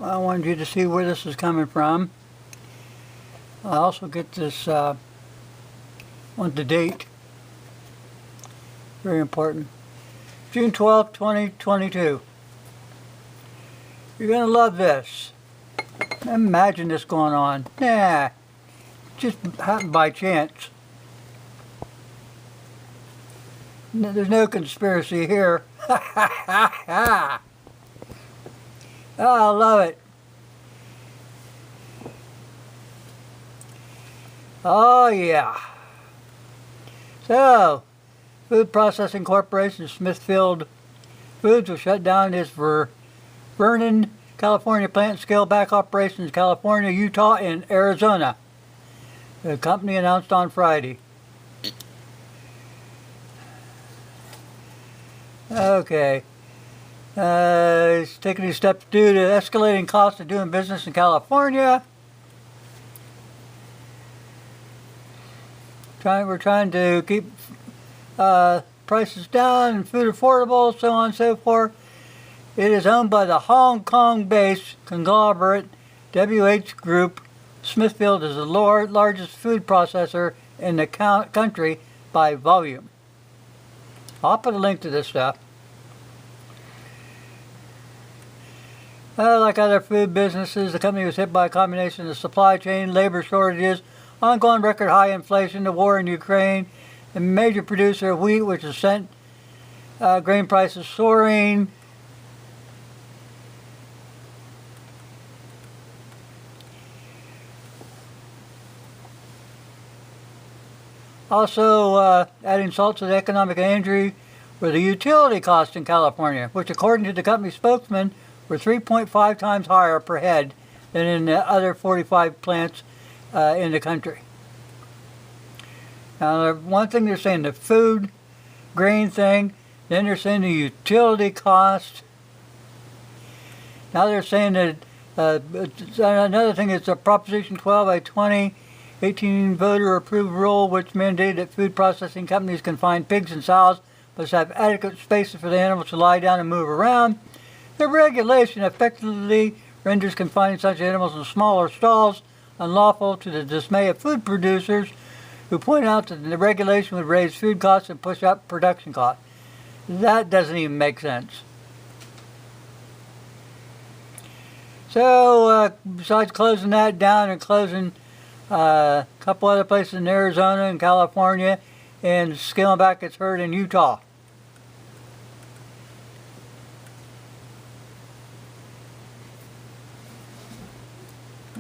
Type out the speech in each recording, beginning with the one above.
I wanted you to see where this is coming from. I also get this on the date. Very important. June 12th, 2022. You're going to love this. Imagine this going on. Nah, just happened by chance. There's no conspiracy here. Oh, I love it. Oh, yeah. So, Food Processing Corporation, Smithfield Foods will shut down its Vernon, California plant, scale back operations in California, Utah, and Arizona. The company announced on Friday. Okay. It's taking these steps due to escalating costs of doing business in California. We're trying to keep prices down and food affordable, so on and so forth. It is owned by the Hong Kong-based conglomerate WH Group. Smithfield is the largest food processor in the country by volume. I'll put a link to this stuff. Like other food businesses, the company was hit by a combination of supply chain, labor shortages, ongoing record high inflation, the war in Ukraine, a major producer of wheat, which has sent grain prices soaring. Also, adding salt to the economic injury were the utility costs in California, which according to the company spokesman were 3.5 times higher per head than in the other 45 plants in the country. Now, one thing they're saying, the food, grain thing, then they're saying the utility cost. Now they're saying that another thing is the Proposition 12 by 2018 voter approved rule, which mandated that food processing companies confine pigs and sows, must have adequate spaces for the animals to lie down and move around. The regulation effectively renders confining such animals in smaller stalls unlawful, to the dismay of food producers, who point out that the regulation would raise food costs and push up production costs. That doesn't even make sense. So, besides closing that down and closing a couple other places in Arizona and California, and scaling back its herd in Utah.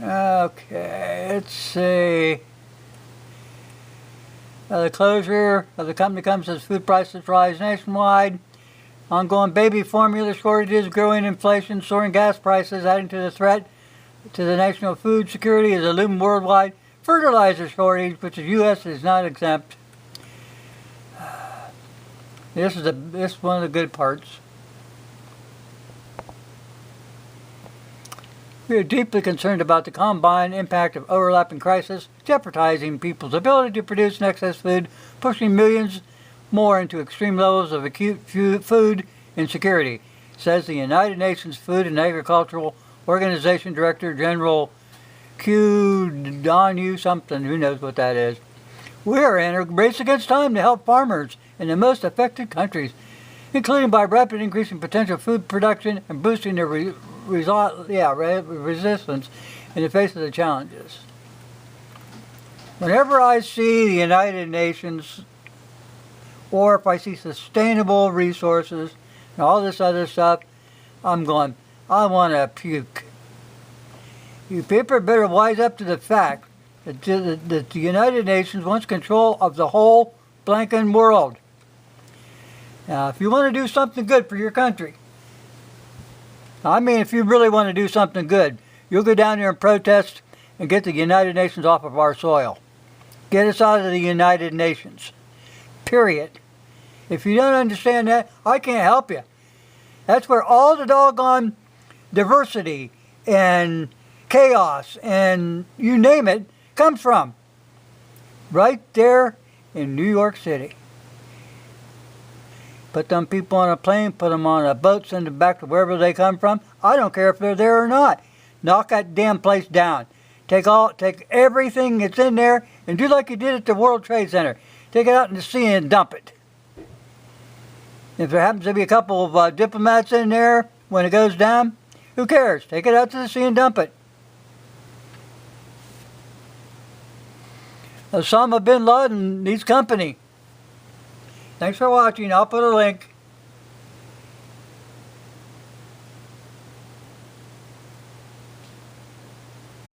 Okay, let's see. The closure of the company comes as food prices rise nationwide. Ongoing baby formula shortages, growing inflation, soaring gas prices, adding to the threat to the national food security is a looming worldwide fertilizer shortage, which the U.S. is not exempt. This is one of the good parts. We are deeply concerned about the combined impact of overlapping crises, jeopardizing people's ability to produce and excess food, pushing millions more into extreme levels of acute food insecurity, says the United Nations Food and Agricultural Organization Director General Q. Donu something, who knows what that is. We are in a race against time to help farmers in the most affected countries, including by rapidly increasing potential food production and boosting their resistance in the face of the challenges. Whenever I see the United Nations, or if I see sustainable resources and all this other stuff, I'm going, I want to puke. You people better wise up to the fact that the United Nations wants control of the whole blanking world. Now, if you want to do something good for your country, I mean, if you really want to do something good, you'll go down there and protest and get the United Nations off of our soil. Get us out of the United Nations. Period. If you don't understand that, I can't help you. That's where all the doggone diversity and chaos and you name it comes from. Right there in New York City. Put them people on a plane, put them on a boat, send them back to wherever they come from. I don't care if they're there or not. knock that damn place down. Take everything that's in there and do like you did at the World Trade Center. Take it out in the sea and dump it. If there happens to be a couple of diplomats in there when it goes down, who cares? Take it out to the sea and dump it. Osama bin Laden needs company. Thanks for watching. I'll put a link.